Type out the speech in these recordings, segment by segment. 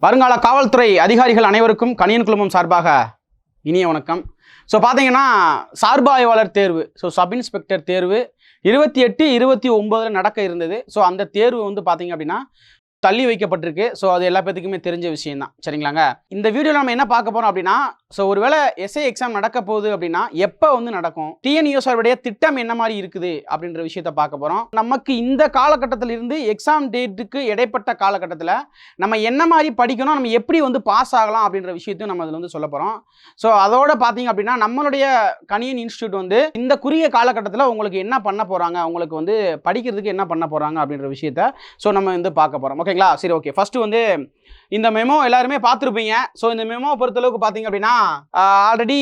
வருங்கால காவல்துறை அதிகாரிகள் அனைவருக்கும் கணியன் குழுமம் சார்பாக இனிய வணக்கம். ஸோ பார்த்தீங்கன்னா சார்பு ஆய்வாளர் தேர்வு, சப் இன்ஸ்பெக்டர் தேர்வு 28, 29 நடக்க இருந்தது. ஸோ அந்த தேர்வு வந்து பார்த்தீங்க அப்படின்னா தள்ளி வைக்கப்பட்டிருக்கு. ஸோ அது எல்லா பேத்துக்குமே தெரிஞ்ச விஷயம் தான், சரிங்களாங்க. இந்த வீடியோவில் நம்ம என்ன பார்க்க போகிறோம் அப்படின்னா, ஸோ ஒருவேளை எஸ்ஐ எக்ஸாம் நடக்க போகுது அப்படின்னா எப்போ வந்து நடக்கும், டிஎன்யூஎஸ்ஆருடைய திட்டம் என்ன மாதிரி இருக்குது அப்படின்ற விஷயத்த பார்க்க போகிறோம். நமக்கு இந்த காலகட்டத்தில் இருந்து எக்ஸாம் டேட்டுக்கு இடைப்பட்ட காலகட்டத்தில் நம்ம என்ன மாதிரி படிக்கணும், நம்ம எப்படி வந்து பாஸ் ஆகலாம் அப்படின்ற விஷயத்தையும் நம்ம அதில் வந்து சொல்ல போகிறோம். ஸோ அதோட பார்த்தீங்க அப்படின்னா நம்மளுடைய கணியன் இன்ஸ்டியூட் வந்து இந்த குறுகிய காலகட்டத்தில் உங்களுக்கு என்ன பண்ண போகிறாங்க, உங்களுக்கு வந்து படிக்கிறதுக்கு என்ன பண்ண போகிறாங்க அப்படின்ற விஷயத்த ஸோ நம்ம வந்து பார்க்க போகிறோம். ஓகேங்களா, சரி, ஓகே. ஃபர்ஸ்ட் வந்து இந்த மெமோ எல்லாருமே பார்த்துருப்பீங்க. ஸோ இந்த மெமோ பொறுத்தளவுக்கு பார்த்தீங்க அப்படின்னா ஆல்ரெடி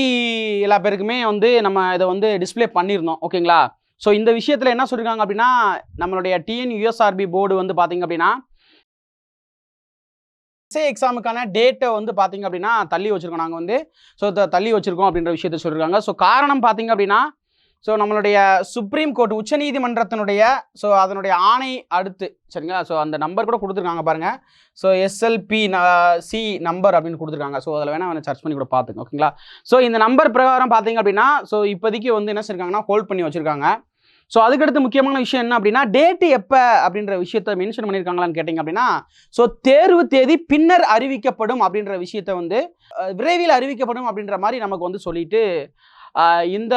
எல்லா பேருக்குமே வந்து நம்ம இதை வந்து டிஸ்பிளே பண்ணியிருந்தோம். ஓகேங்களா, ஸோ இந்த விஷயத்தில் என்ன சொல்லியிருக்காங்க அப்படின்னா, நம்மளுடைய டிஎன்யூஎஸ்ஆர்பி போர்டு வந்து பார்த்தீங்க அப்படின்னா எஸ்ஐ எக்ஸாமுக்கான டேட்டை வந்து பார்த்தீங்க அப்படின்னா தள்ளி வச்சுருக்கோம். நாங்கள் வந்து தள்ளி வச்சுருக்கோம் அப்படின்ற விஷயத்த சொல்லியிருக்காங்க. ஸோ காரணம் பார்த்தீங்க அப்படின்னா, ஸோ நம்மளுடைய சுப்ரீம் கோர்ட் உச்சநீதிமன்றத்தினுடைய அதனுடைய ஆணை அடுத்து, சரிங்களா, ஸோ அந்த நம்பர் கூட கொடுத்துருக்காங்க பாருங்கள். ஸோ எஸ்எல்பி சி நம்பர் அப்படின்னு கொடுத்துருக்காங்க. ஸோ அதில் வேணால் சர்ச் பண்ணி கூட பார்த்துங்க. ஓகேங்களா, ஸோ இந்த நம்பர் பிரகாரம் பார்த்தீங்க அப்படின்னா ஸோ இப்போதைக்கு வந்து என்ன செய்யிருக்காங்கன்னா ஹோல்ட் பண்ணி வச்சுருக்காங்க. ஸோ அதுக்கடுத்து முக்கியமான விஷயம் என்ன அப்படின்னா, டேட்டு எப்போ அப்படின்ற விஷயத்த மென்ஷன் பண்ணியிருக்காங்களான்னு கேட்டிங்க அப்படின்னா, ஸோ தேர்வு தேதி பின்னர் அறிவிக்கப்படும் அப்படின்ற விஷயத்த வந்து விரைவில் அறிவிக்கப்படும் அப்படின்ற மாதிரி நமக்கு வந்து சொல்லிட்டு இந்த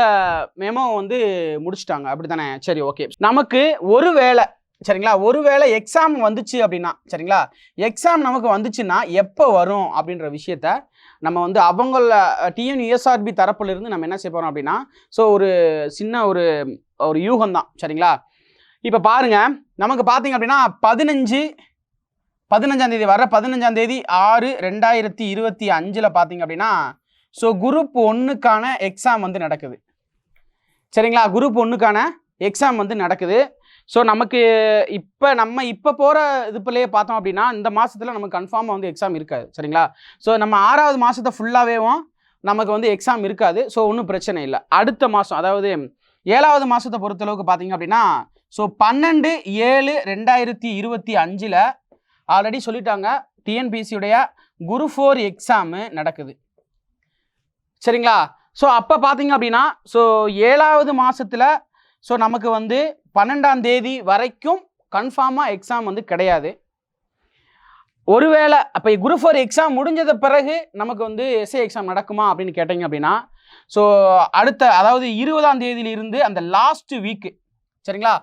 மெமோ வந்து முடிச்சுட்டாங்க, அப்படி தானே? சரி, ஓகே. நமக்கு ஒருவேளை, சரிங்களா, ஒருவேளை எக்ஸாம் வந்துச்சு அப்படின்னா, சரிங்களா, எக்ஸாம் நமக்கு வந்துச்சுன்னா எப்போ வரும் அப்படின்ற விஷயத்த நம்ம வந்து அவங்கள டிஎன்யூஎஸ்ஆர்பி தரப்புலேருந்து நம்ம என்ன செய்ய போகிறோம் அப்படின்னா, ஸோ ஒரு சின்ன ஒரு யூகம் தான், சரிங்களா. இப்போ பாருங்கள், நமக்கு பார்த்தீங்க அப்படின்னா 15ஆம் தேதி வர 15ஆம் தேதி 6/2025 பார்த்தீங்க அப்படின்னா ஸோ குரூப் 1க்கான எக்ஸாம் வந்து நடக்குது, சரிங்களா. குரூப் 1க்கான எக்ஸாம் வந்து நடக்குது. ஸோ நமக்கு இப்போ போகிற இதுப்பிலேயே பார்த்தோம் அப்படின்னா இந்த மாதத்தில் நமக்கு கன்ஃபார்மாக வந்து எக்ஸாம் இருக்காது, சரிங்களா. ஸோ நம்ம 6வது மாதத்தை ஃபுல்லாகவேவும் நமக்கு வந்து எக்ஸாம் இருக்காது. ஸோ ஒன்றும் பிரச்சனை இல்லை. அடுத்த மாதம், அதாவது 7வது மாதத்தை பொறுத்தளவுக்கு பார்த்தீங்க அப்படின்னா ஸோ 12/7/2025 ஆல்ரெடி சொல்லிட்டாங்க, டிஎன்பிஎஸ்சியுடைய குரூப் 4 எக்ஸாமு நடக்குது, சரிங்களா. ஸோ அப்போ பார்த்தீங்க அப்படின்னா ஸோ 7வது மாதத்தில் ஸோ நமக்கு வந்து 12ஆம் தேதி வரைக்கும் கன்ஃபார்மாக எக்ஸாம் வந்து கிடையாது. ஒருவேளை அப்போ குரூப் 4 எக்ஸாம் முடிஞ்சது பிறகு நமக்கு வந்து எஸ்ஐ எக்ஸாம் நடக்குமா அப்படின்னு கேட்டிங்க அப்படின்னா ஸோ அடுத்த, அதாவது 20ஆம் தேதியிலிருந்து அந்த லாஸ்ட் வீக்கு, சரிங்களா,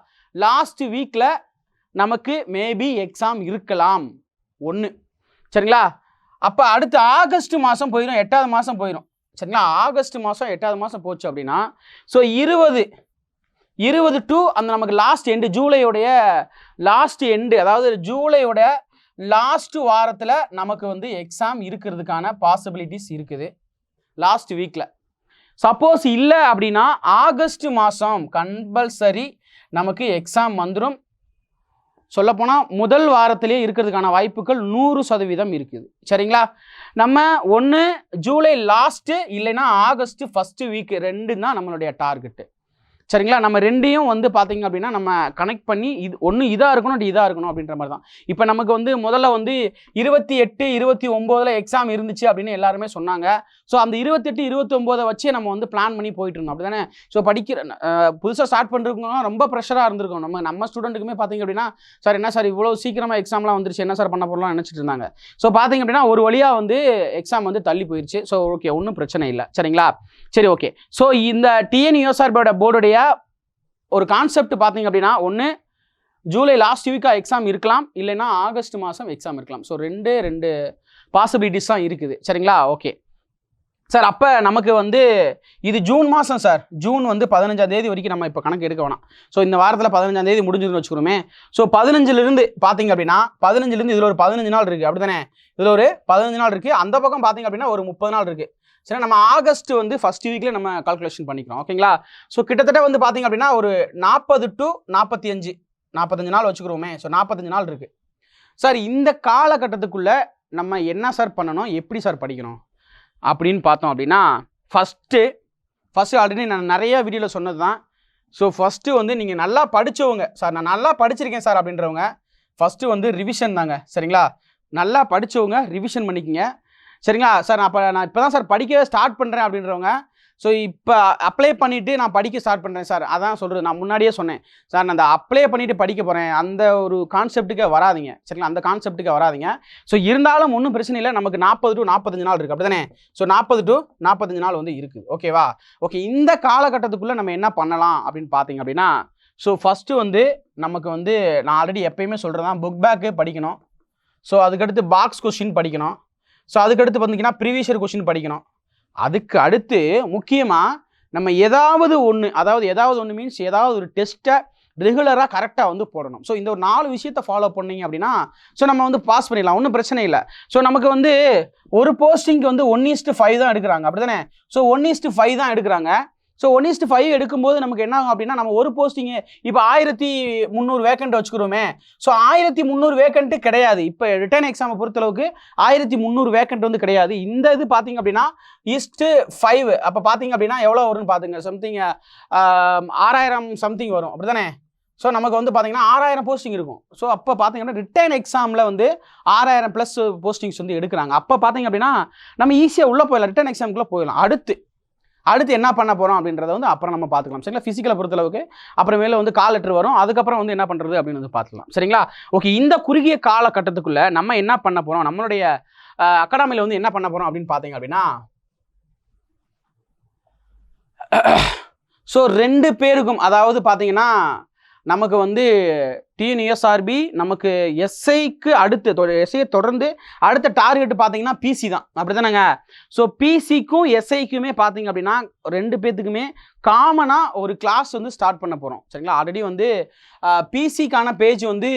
லாஸ்ட் வீக்கில் நமக்கு மேபி எக்ஸாம் இருக்கலாம் ஒன்று, சரிங்களா. அப்போ அடுத்து ஆகஸ்ட் மாதம் போயிடும், 8வது மாதம் போயிடும், சரிங்களா. ஆகஸ்ட் மாதம் 8வது மாதம் போச்சு அப்படின்னா ஸோ 20 டு அந்த நமக்கு லாஸ்ட் எண்டு, ஜூலையோடைய லாஸ்ட் எண்டு, அதாவது ஜூலையோட லாஸ்ட் வாரத்தில் நமக்கு வந்து எக்ஸாம் இருக்கிறதுக்கான பாசிபிலிட்டிஸ் இருக்குது லாஸ்ட் வீக்கில். சப்போஸ் இல்லை அப்படின்னா ஆகஸ்ட் மாதம் கம்பல்சரி நமக்கு எக்ஸாம் வந்துடும். சொல்லப்போனால் முதல் வாரத்திலே இருக்கிறதுக்கான வாய்ப்புகள் 100% இருக்குது, சரிங்களா. நம்ம ஒன்று ஜூலை லாஸ்ட்டு இல்லைன்னா ஆகஸ்ட் ஃபஸ்ட்டு வீக்கு, 2 தான் நம்மளுடைய டார்கெட்டு, சரிங்களா. நம்ம ரெண்டையும் வந்து பார்த்தீங்க அப்படின்னா நம்ம கனெக்ட் பண்ணி இது ஒன்று இதாக இருக்கணும், இதாக இருக்கணும் அப்படின்ற மாதிரி தான். இப்போ நமக்கு வந்து முதல்ல வந்து 28, 29 எக்ஸாம் இருந்துச்சு அப்படின்னு எல்லாருமே சொன்னாங்க. ஸோ அந்த 28, 29 வச்சே நம்ம வந்து பிளான் பண்ணி போயிட்டு இருந்தோம், அப்படி தானே. ஸோ படிக்கிற புதுசாக ஸ்டார்ட் பண்ணுறவங்க ரொம்ப ப்ரெஷராக இருந்திருக்கும். நம்ம ஸ்டூடெண்ட்டுக்குமே பார்த்தீங்க அப்படின்னா, சார் என்ன சார் இவ்வளோ சீக்கிரமாக எக்ஸாம்லாம் வந்துருச்சு, என்ன சார் பண்ண போகிறோம்லாம் நினச்சிட்டு இருந்தாங்க. ஸோ பார்த்தீங்க அப்படின்னா ஒரு வழியாக வந்து எக்ஸாம் வந்து தள்ளி போயிடுச்சு. ஸோ ஓகே, ஒன்றும் பிரச்சனை இல்லை, சரிங்களா. சரி, ஓகே. ஸோ இந்த டிஎன்யூஎஸ்ஆர்பியோட போர்டுடைய ஒரு கான்செப்ட் பார்த்தீங்க அப்படின்னா, ஒன்று ஜூலை லாஸ்ட் வீக்காக எக்ஸாம் இருக்கலாம், இல்லைன்னா ஆகஸ்ட் மாதம் எக்ஸாம் இருக்கலாம். ஸோ ரெண்டு பாசிபிலிட்டிஸ் தான் இருக்குது, சரிங்களா. ஓகே சார், அப்போ நமக்கு வந்து இது ஜூன் மாதம் சார், ஜூன் வந்து 15ஆம் தேதி வரைக்கும் நம்ம இப்போ கணக்கு எடுக்க வேணாம். ஸோ இந்த வாரத்தில் 15ஆம் தேதி முடிஞ்சுன்னு வச்சுக்கிறோமே. ஸோ 15லேருந்து பார்த்தீங்க அப்படின்னா 15லேருந்து இதில் ஒரு 15 நாள் இருக்குது, அப்படி தானே. இதில் ஒரு 15 நாள் இருக்குது, அந்த பக்கம் பார்த்தீங்க அப்படின்னா ஒரு 30 நாள் இருக்குது, சரி. நம்ம ஆகஸ்ட் வந்து ஃபர்ஸ்ட் வீக்கில் நம்ம கால்குலேஷன் பண்ணிக்கிறோம், ஓகேங்களா. ஸோ கிட்டத்தட்ட வந்து பார்த்தீங்க அப்படின்னா ஒரு 40 to 45 நாள் வச்சுக்கிறோமே. ஸோ 45 நாள் இருக்குது சார். இந்த காலகட்டத்துக்குள்ளே நம்ம என்ன சார் பண்ணணும், எப்படி சார் படிக்கணும் அப்படின்னு பார்த்தோம் அப்படின்னா, ஃபஸ்ட்டு ஆல்ரெடி நான் நிறைய வீடியோவில் சொன்னது தான். ஸோ ஃபஸ்ட்டு வந்து நீங்கள் நல்லா படித்தவங்க, சார் நான் நல்லா படிச்சிருக்கேன் சார் அப்படின்றவங்க ஃபஸ்ட்டு வந்து ரிவிஷன் தாங்க, சரிங்களா. நல்லா படித்தவங்க ரிவிஷன் பண்ணிக்கங்க. சரிங்களா சார்? நான் இப்போ தான் சார் படிக்கவே ஸ்டார்ட் பண்ணுறேன் அப்படின்றவங்க, ஸோ இப்போ அப்ளை பண்ணிவிட்டு நான் படிக்க ஸ்டார்ட் பண்ணுறேன் சார், அதான் சொல்கிறது. நான் முன்னாடியே சொன்னேன் சார், நான் அந்த அப்ளை பண்ணிவிட்டு படிக்க போகிறேன், அந்த ஒரு கான்செப்ட்டுக்கே வராதிங்க. சரிங்களா? அந்த கான்செப்ட்டுக்கே வராதிங்க. ஸோ இருந்தாலும் ஒன்றும் பிரச்சனை இல்லை, நமக்கு 40 to 45 நாள் இருக்குது, அப்படி தானே? ஸோ 40 to 45 நாள் வந்து இருக்குது. ஓகேவா? ஓகே, இந்த காலகட்டத்துக்குள்ளே நம்ம என்ன பண்ணலாம் அப்படின்னு பார்த்தீங்க அப்படின்னா, ஸோ ஃபஸ்ட்டு வந்து நமக்கு வந்து நான் ஆல்ரெடி எப்பயுமே சொல்கிறது தான், புக் பேக்கு படிக்கணும். ஸோ அதுக்கடுத்து பாக்ஸ் கொஸ்டின் படிக்கணும். ஸோ அதுக்கடுத்து பார்த்தீங்கன்னா ப்ரீவியஸ் இயர் கொஸ்டின் படிக்கணும். அதுக்கு அடுத்து முக்கியமாக நம்ம ஏதாவது ஒன்று மீன்ஸ் ஏதாவது ஒரு டெஸ்ட்டை ரெகுலராக கரெக்டாக வந்து போடணும். ஸோ இந்த ஒரு 4 விஷயத்தை ஃபாலோ பண்ணிங்க அப்படின்னா ஸோ நம்ம வந்து பாஸ் பண்ணிடலாம், ஒன்றும் பிரச்சனை இல்லை. ஸோ நமக்கு வந்து ஒரு போஸ்டிங்க்கு வந்து 1:5 தான் எடுக்கிறாங்க, அப்படி தானே? ஸோ 1:5 தான் எடுக்கிறாங்க. ஸோ 1:5 எடுக்கும்போது நமக்கு என்ன ஆகும் அப்படின்னா, நம்ம ஒரு போஸ்டிங்கு இப்போ 1300 வேக்கண்ட் வச்சுக்கிறோமே. ஸோ 1300 வேக்கண்ட்டு கிடையாது. இப்போ ரிட்டன் எக்ஸாமை பொறுத்தளவுக்கு 1300 வேக்கண்ட் வந்து கிடையாது. இந்த இது பார்த்தீங்க அப்படின்னா 1:5 அப்போ பார்த்தீங்க அப்படின்னா எவ்வளோ வரும்னு பார்த்துங்க, சம்திங் 6000 சம்திங் வரும், அப்படி தானே? ஸோ நமக்கு வந்து பார்த்தீங்கன்னா 6000 போஸ்டிங் இருக்கும். ஸோ அப்போ பார்த்தீங்கன்னா ரிட்டன் எக்ஸாமில் வந்து 6000 ப்ளஸ் போஸ்டிங்ஸ் வந்து எடுக்கிறாங்க. அப்போ பார்த்தீங்க அப்படின்னா நம்ம ஈஸியாக உள்ளே போயிடலாம், ரிட்டன் எக்ஸாமுக்குள்ளே போயிடலாம். அடுத்து என்ன பண்ண போகிறோம் அப்படின்றத வந்து அப்புறம் நம்ம பார்த்துக்கலாம். சரிங்களா? ஃபிசிக்கலை பொறுத்தளவுக்கு அப்புறமேல வந்து கால் லெட்டர் வரும், அதுக்கப்புறம் வந்து என்ன பண்ணுறது அப்படின்னு வந்து பார்த்துக்கலாம். சரிங்களா? ஓகே, இந்த குறுகிய காலகட்டத்துக்குள்ளே நம்ம என்ன பண்ண போகிறோம், நம்மளுடைய அகாடமியில் வந்து என்ன பண்ண போகிறோம் அப்படின்னு பார்த்தீங்க அப்படின்னா, ஸோ 2 பேருக்கும், அதாவது பார்த்தீங்கன்னா நமக்கு வந்து டிஎன்யூஎஸ்ஆர்பி நமக்கு எஸ்ஐக்கு அடுத்து எஸ்ஐயை தொடர்ந்து அடுத்த டார்கெட் பார்த்தீங்கன்னா பிசி தான், அப்படி தானேங்க? ஸோ பிசிக்கும் எஸ்ஐக்குமே பார்த்தீங்க அப்படின்னா 2 பேர்த்துக்குமே காமனாக ஒரு கிளாஸ் வந்து ஸ்டார்ட் பண்ண போகிறோம். சரிங்களா? ஆல்ரெடி வந்து பிசிக்கான பேஜ் வந்து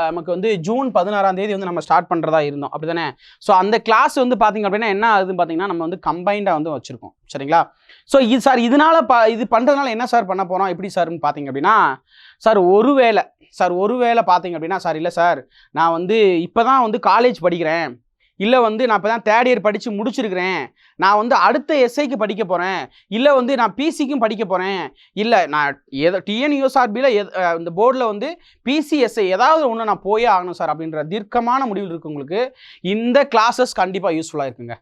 நமக்கு வந்து ஜூன் 16ஆம் தேதி வந்து நம்ம ஸ்டார்ட் பண்ணுறதா இருந்தோம், அப்படி தானே? ஸோ அந்த கிளாஸ் வந்து பார்த்தீங்க அப்படின்னா என்ன ஆகுதுன்னு பார்த்தீங்கன்னா நம்ம வந்து கம்பைண்டாக வந்து வச்சுருக்கோம். சரிங்களா? ஸோ இது சார் இதனால் இது பண்ணுறதுனால என்ன சார் பண்ண போகிறோம், எப்படி சார்னு பார்த்தீங்க அப்படின்னா, சார் ஒருவேளை பார்த்தீங்க அப்படின்னா, சார் இல்லை சார் நான் வந்து இப்போ தான் வந்து காலேஜ் படிக்கிறேன், இல்லை வந்து நான் இப்போ தான் 3rd இயர் படித்து முடிச்சிருக்கிறேன், நான் வந்து அடுத்த எஸ்ஐக்கு படிக்க போகிறேன், இல்லை வந்து நான் பிசிக்கும் படிக்க போகிறேன், இல்லை நான் டிஎன்யூஎஸ்ஆர்பியில் இந்த போர்டில் வந்து பிசிஎஸ்ஐ ஏதாவது ஒன்று நான் போயே ஆகணும் சார் அப்படின்ற தீர்க்கமான முடிவில் இருக்குங்களுக்கு இந்த கிளாஸஸ் கண்டிப்பாக யூஸ்ஃபுல்லாக இருக்குங்க.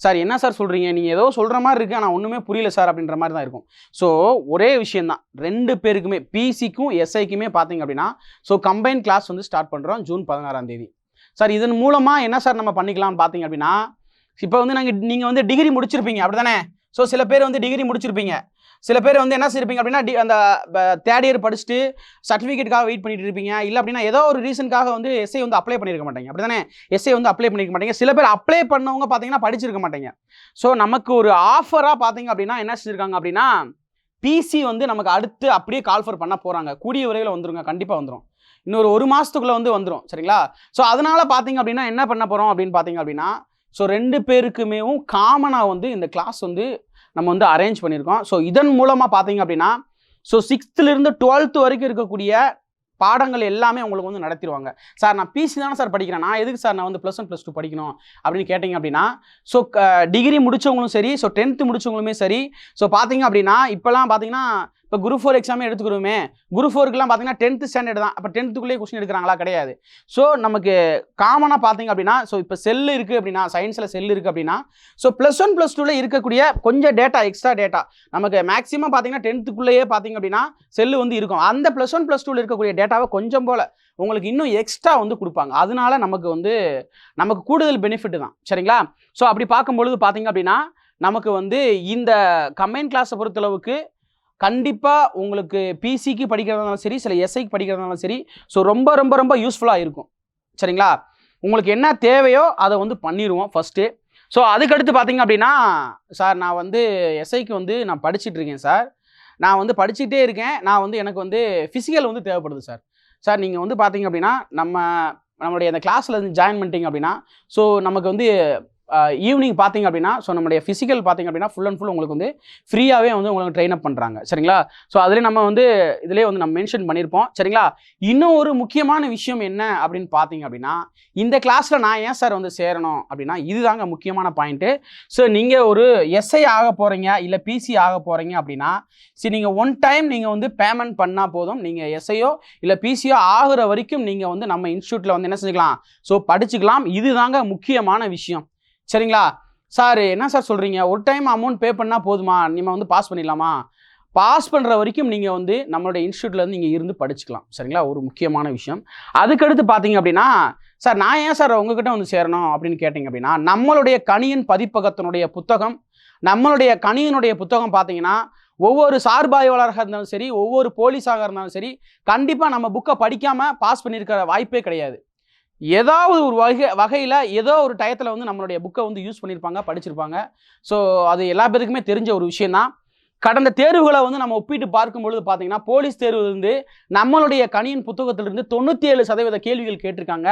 சார் என்ன சார் சொல்கிறீங்க, நீங்கள் ஏதோ சொல்கிற மாதிரி இருக்குது, ஆனால் ஒன்றுமே புரியல சார் அப்படின்ற மாதிரி தான் இருக்கும். ஸோ ஒரே விஷயந்தான், 2 பேருக்குமே பிசிக்கும் எஸ்ஐக்குமே பார்த்தீங்க அப்படின்னா ஸோ கம்பைன் கிளாஸ் வந்து ஸ்டார்ட் பண்ணுறோம் ஜூன் 16ஆம் தேதி. சார் இதன் மூலமாக என்ன சார் நம்ம பண்ணிக்கலாம்னு பார்த்தீங்க அப்படின்னா, இப்போ வந்து நீங்கள் வந்து டிகிரி முடிச்சிருப்பீங்க, அப்படி தானே? ஸோ சில பேர் வந்து டிகிரி முடிச்சிருப்பீங்க, சில பேர் வந்து என்ன செய்யிருப்பீங்க அப்படின்னா அந்த 3rd இயர் படிச்சுட்டு சர்டிஃபிகேட்டுக்காக வெயிட் பண்ணிட்டு இருப்பீங்க, இல்லை அப்படின்னா ஏதோ ஒரு ரீசனுக்காக வந்து எஸ்ஐ வந்து அப்ளை பண்ணியிருக்க மாட்டீங்க, அப்படி தானே? எஸ்ஐ வந்து அப்ளை பண்ணியிருக்க மாட்டீங்க. சில பேர் அப்ளை பண்ணவங்க பார்த்தீங்கன்னா படிச்சிருக்க மாட்டீங்க. ஸோ நமக்கு ஒரு ஆஃபராக பார்த்தீங்க அப்படின்னா என்ன செஞ்சுருக்காங்க அப்படின்னா, பிசி வந்து நமக்கு அடுத்து அப்படியே கால்ஃபர் பண்ண போகிறாங்க, கூடிய விரைவில் வந்துருங்க, கண்டிப்பாக வந்துடும், இன்னொரு 1 மாதத்துக்குள்ளே வந்து வந்துடும். சரிங்களா? ஸோ அதனால் பார்த்தீங்க அப்படின்னா என்ன பண்ண போகிறோம் அப்படின்னு பார்த்தீங்க அப்படின்னா, ஸோ 2 பேருக்குமேவும் காமனாக வந்து இந்த கிளாஸ் வந்து நம்ம வந்து அரேஞ்ச் பண்ணியிருக்கோம். ஸோ இதன் மூலமாக பார்த்தீங்க அப்படின்னா ஸோ 6th to 12th வரைக்கும் இருக்கக்கூடிய பாடங்கள் எல்லாமே உங்களுக்கு வந்து நடத்திடுவாங்க. சார் நான் பிசி தானே சார் படிக்கிறேன், நான் எதுக்கு சார் நான் வந்து +1 +2 படிக்கணும் அப்படின்னு கேட்டிங்க அப்படின்னா, ஸோ டிகிரி முடித்தவங்களும் சரி, ஸோ 10th முடித்தவங்களுமே சரி, ஸோ பார்த்தீங்க அப்படின்னா இப்போலாம் பார்த்தீங்கன்னா இப்போ குரூப் 4 எக்ஸாமே எடுத்துக்கிறோமே, குரூப் 4க்குலாம் பார்த்தீங்கன்னா 10th ஸ்டாண்டர்ட் தான், அப்போ 10th கொஸ்டின் எடுக்கிறாங்களா? கிடையாது. ஸோ நமக்கு காமனாக பார்த்தீங்க அப்படின்னா ஸோ இப்போ செல் இருக்குது அப்படின்னா, சயின்ஸில் செல் இருக்குது அப்படின்னா ஸோ +1 +2 இருக்கக்கூடிய கொஞ்சம் டேட்டா, எக்ஸ்ட்ரா டேட்டா நமக்கு மேக்ஸிமம் பார்த்தீங்கன்னா 10th பார்த்தீங்க அப்படின்னா செல்லு வந்து இருக்கும். அந்த +1 +2 இருக்கக்கூடிய டேட்டாவை கொஞ்சம் போல் உங்களுக்கு இன்னும் எக்ஸ்ட்ரா வந்து கொடுப்பாங்க. அதனால நமக்கு கூடுதல் பெனிஃபிட் தான். சரிங்களா? ஸோ அப்படி பார்க்கும்பொழுது பார்த்தீங்க அப்படின்னா நமக்கு வந்து இந்த கம்பைன் கிளாஸை பொறுத்தளவுக்கு கண்டிப்பாக உங்களுக்கு பிசிக்கு படிக்கிறதுனாலும் சரி, சில எஸ்ஐக்கு படிக்கிறதுனாலும் சரி, ஸோ ரொம்ப ரொம்ப ரொம்ப யூஸ்ஃபுல்லாக இருக்கும். சரிங்களா? உங்களுக்கு என்ன தேவையோ அதை வந்து பண்ணிடுவோம் ஃபஸ்ட்டு. ஸோ அதுக்கடுத்து பார்த்தீங்க அப்படின்னா, சார் நான் வந்து எஸ்ஐக்கு வந்து நான் படிச்சுட்ருக்கேன் சார், நான் வந்து படிச்சுட்டே இருக்கேன், நான் வந்து எனக்கு வந்து ஃபிசிக்கல் வந்து தேவைப்படுது சார் நீங்கள் வந்து பார்த்தீங்க அப்படின்னா நம்மளுடைய அந்த கிளாஸில் வந்து ஜாயின் பண்ணிட்டீங்க அப்படின்னா ஸோ நமக்கு வந்து ஈவினிங் பார்த்தீங்க அப்படின்னா ஸோ நம்மளுடைய ஃபிசிக்கல் பார்த்தீங்க அப்படின்னா ஃபுல் அண்ட் ஃபுல் உங்களுக்கு வந்து ஃப்ரீயாகவே வந்து உங்களுக்கு ட்ரெயின் அப் பண்ணுறாங்க சரிங்களா. ஸோ அதில் நம்ம வந்து இதிலே வந்து நம்ம மென்ஷன் பண்ணியிருப்போம் சரிங்களா. இன்னும் ஒரு முக்கியமான விஷயம் என்ன அப்படின்னு பார்த்தீங்க அப்படின்னா இந்த கிளாஸில் நான் ஏன் சார் வந்து சேரணும் அப்படின்னா இதுதாங்க முக்கியமான பாயிண்ட்டு. ஸோ நீங்கள் ஒரு எஸ்ஐ ஆக போகிறீங்க இல்லை பிசி ஆக போகிறீங்க அப்படின்னா சரி நீங்கள் ஒன் டைம் நீங்கள் வந்து பேமெண்ட் பண்ணால் போதும், நீங்கள் எஸ்ஐயோ இல்லை பிசியோ ஆகிற வரைக்கும் நீங்கள் வந்து நம்ம இன்ஸ்டியூட்டில் வந்து என்ன செஞ்சுக்கலாம், ஸோ படிச்சுக்கலாம். இதுதாங்க முக்கியமான விஷயம் சரிங்களா. சார் என்ன சார் சொல்கிறீங்க, ஒரு டைம் அமௌண்ட் பே பண்ணால் போதுமா, நம்ம வந்து பாஸ் பண்ணிடலாமா? பாஸ் பண்ணுற வரைக்கும் நீங்கள் வந்து நம்மளுடைய இன்ஸ்டியூட்லேருந்து நீங்கள் இருந்து படிச்சுக்கலாம் சரிங்களா. ஒரு முக்கியமான விஷயம். அதுக்கடுத்து பார்த்தீங்க அப்படின்னா சார் நான் ஏன் சார் உங்ககிட்ட வந்து சேரணும் அப்படின்னு கேட்டிங்க அப்படின்னா நம்மளுடைய கணியன் பதிப்பகத்தினுடைய புத்தகம், நம்மளுடைய கணியனுடைய புத்தகம் பார்த்தீங்கன்னா ஒவ்வொரு சார்பாய்வாளராக இருந்தாலும் சரி, ஒவ்வொரு போலீஸாக இருந்தாலும் சரி, கண்டிப்பாக நம்ம புக்கை படிக்காமல் பாஸ் பண்ணியிருக்கிற வாய்ப்பே கிடையாது. ஏதாவது ஒரு வகையில் ஏதோ ஒரு டயத்தில் வந்து நம்மளுடைய புக்கை வந்து யூஸ் பண்ணியிருப்பாங்க, படிச்சிருப்பாங்க. ஸோ அது எல்லா பேருக்குமே தெரிஞ்ச ஒரு விஷயந்தான். கடந்த தேர்வுகளை வந்து நம்ம ஒப்பிட்டு பார்க்கும்பொழுது பார்த்தீங்கன்னா போலீஸ் தேர்வுலேருந்து நம்மளுடைய கணியன் புத்தகத்திலிருந்து 97% கேள்விகள் கேட்டிருக்காங்க.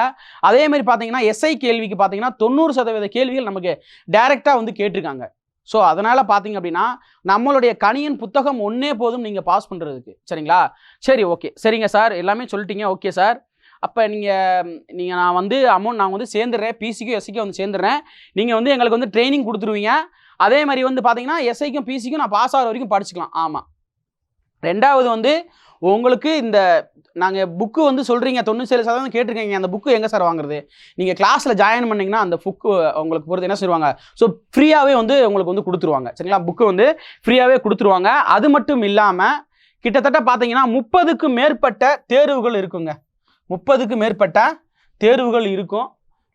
அதேமாதிரி பார்த்தீங்கன்னா எஸ்ஐ கேள்விக்கு பார்த்தீங்கன்னா 90% கேள்விகள் நமக்கு டைரெக்டாக வந்து கேட்டிருக்காங்க. ஸோ அதனால் பார்த்தீங்க அப்படின்னா நம்மளுடைய கணியன் புத்தகம் ஒன்றே போதும் நீங்கள் பாஸ் பண்ணுறதுக்கு சரிங்களா. சரி ஓகே சரிங்க சார் எல்லாமே சொல்லிட்டீங்க ஓகே சார். அப்போ நீங்கள் நான் வந்து அமௌண்ட் நான் வந்து சேர்ந்துடுறேன், பிசிக்கும் எஸ்சிக்கும் வந்து சேர்ந்துடுறேன், நீங்கள் வந்து எங்களுக்கு வந்து ட்ரைனிங் கொடுத்துருவீங்க, அதே மாதிரி வந்து பார்த்தீங்கன்னா எஸ்ஐக்கும் பிசிக்கும் நான் பாஸ் ஆகிற வரைக்கும் படிச்சுக்கலாம். ஆமாம். ரெண்டாவது வந்து உங்களுக்கு இந்த நாங்கள் புக்கு வந்து சொல்கிறீங்க 97% கேட்டிருக்கீங்க, அந்த புக்கு எங்கே சார் வாங்குறது? நீங்கள் கிளாஸில் ஜாயின் பண்ணிங்கன்னா அந்த புக்கு உங்களுக்கு பொறுத்து என்ன செய்வாங்க, ஸோ ஃப்ரீயாகவே வந்து உங்களுக்கு வந்து கொடுத்துருவாங்க சரிங்களா. புக்கு வந்து ஃப்ரீயாகவே கொடுத்துருவாங்க. அது மட்டும் இல்லாமல் கிட்டத்தட்ட பார்த்தீங்கன்னா 30க்கும் மேற்பட்ட தேர்வுகள் இருக்குங்க. 30க்கும் மேற்பட்ட தேர்வுகள் இருக்கும்.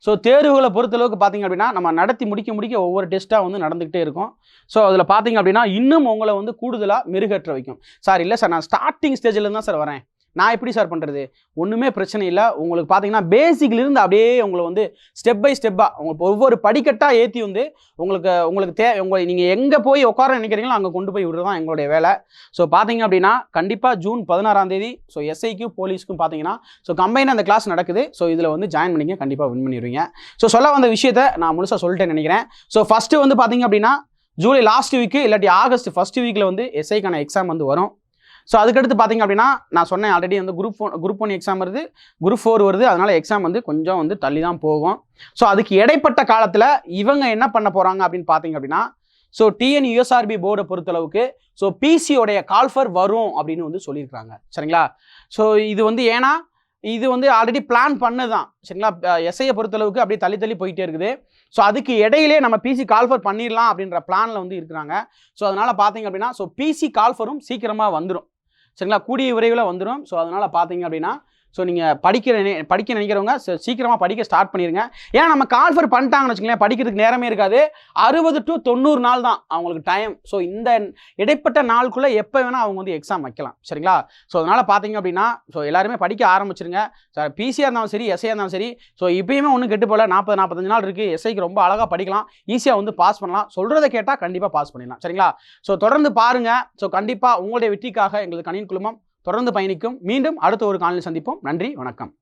ஸோ தேர்வுகளை பொறுத்தளவுக்கு பார்த்தீங்க அப்படின்னா நம்ம நடத்தி முடிக்க ஒவ்வொரு டெஸ்ட்டாக வந்து நடந்துக்கிட்டே இருக்கும். ஸோ அதில் பார்த்தீங்க அப்படின்னா இன்னும் உங்களை வந்து கூடுதலாக மெருகேற்ற வைக்கும். சார் இல்லை சார் நான் ஸ்டார்டிங் ஸ்டேஜில் தான் சார் வரேன், நான் எப்படி சார் பண்ணுறது? ஒன்றுமே பிரச்சனை இல்லை. உங்களுக்கு பார்த்தீங்கன்னா பேசிக்லேருந்து அப்படியே உங்களை வந்து ஸ்டெப் பை ஸ்டெப்பாக உங்களுக்கு ஒவ்வொரு படிக்கட்டாக ஏற்றி வந்து உங்களுக்கு நீங்கள் எங்கே போய் உட்கார நினைக்கிறீங்களோ அங்கே கொண்டு போய் விடுறது தான் எங்களுடைய வேலை. ஸோ பார்த்தீங்க அப்படின்னா கண்டிப்பாக ஜூன் 16ஆம் தேதி ஸோ எஸ்ஐக்கும் போலீஸ்க்கும் பார்த்தீங்கன்னா ஸோ கம்பைனாக அந்த கிளாஸ் நடக்குது. ஸோ இதில் வந்து ஜாயின் பண்ணிங்க, கண்டிப்பாக வின் பண்ணிடுவீங்க. ஸோ சொல்ல வந்த விஷயத்தை நான் முழுசாக சொல்லிட்டேன்னு நினைக்கிறேன். ஸோ ஃபஸ்ட்டு வந்து பார்த்தீங்க அப்படின்னா ஜூலை லாஸ்ட் வீக்கு இல்லாட்டி ஆகஸ்ட் ஃபஸ்ட் வீக்கில் வந்து எஸ்ஐக்கான எக்ஸாம் வந்து வரும். ஸோ அதுக்கடுத்து பார்த்தீங்க அப்படின்னா நான் சொன்னேன் ஆல்ரெடி வந்து குரூப் 1 எக்ஸாம் வருது, குரூப் 4 வருது. அதனால் எக்ஸாம் வந்து கொஞ்சம் வந்து தள்ளி தான் போகும். ஸோ அதுக்கு இடைப்பட்ட காலத்தில் இவங்க என்ன பண்ண போகிறாங்க அப்படின்னு பார்த்தீங்க அப்படின்னா ஸோ டிஎன்யூஎஸ்ஆர்பி போர்டை பொறுத்தளவுக்கு ஸோ பிசியோடைய கால்ஃபர் வரும் அப்படின்னு வந்து சொல்லியிருக்காங்க சரிங்களா. ஸோ இது வந்து ஏன்னா இது வந்து ஆல்ரெடி பிளான் பண்ணதான் சரிங்களா. எஸ்ஐயை பொறுத்தளவுக்கு அப்படியே தள்ளி போயிட்டே இருக்குது. ஸோ அதுக்கு இடையிலே நம்ம பிசி கால்ஃபர் பண்ணிடலாம் அப்படின்ற பிளானில் வந்து இருக்கிறாங்க. ஸோ அதனால் பார்த்தீங்க அப்படின்னா ஸோ பிசி கால்ஃபரும் சீக்கிரமாக வந்துடும் சரிங்களா, கூடிய விரைவில் வந்துடும். ஸோ அதனால் பார்த்தீங்க அப்படின்னா ஸோ நீங்கள் படிக்க நினைக்கிறவங்க சீக்கிரமாக படிக்க ஸ்டார்ட் பண்ணிடுங்க. ஏன்னா நம்ம கால்ஃபர் பண்ணிட்டாங்கன்னு வச்சுக்கோங்களேன், படிக்கிறதுக்கு நேரமே இருக்காது. 60 to 90 நாள் தான் அவங்களுக்கு டைம். ஸோ இந்த இடைப்பட்ட நாளுக்குள்ளே எப்போ வேணால் அவங்க வந்து எக்ஸாம் வைக்கலாம் சரிங்களா. ஸோ அதனால் பார்த்தீங்க அப்படின்னா ஸோ எல்லாருமே படிக்க ஆரம்பிச்சிருங்க. சார் பிசியாக இருந்தாலும் சரி எஸ்ஐயாக இருந்தாலும் சரி. ஸோ இப்பயுமே ஒன்றும் கெட்டு போல 40-45 நாள் இருக்குது. எஸ்ஐக்கு ரொம்ப அழகாக படிக்கலாம், ஈஸியாக வந்து பாஸ் பண்ணலாம். சொல்கிறத கேட்டால் கண்டிப்பாக பாஸ் பண்ணிடலாம் சரிங்களா. ஸோ தொடர்ந்து பாருங்கள். ஸோ கண்டிப்பாக உங்களுடைய வெற்றிக்காக எங்களது கணியன் குழுமம் தொடர்ந்து பயணிக்கும். மீண்டும் அடுத்த ஒரு காலையில் சந்திப்போம். நன்றி, வணக்கம்.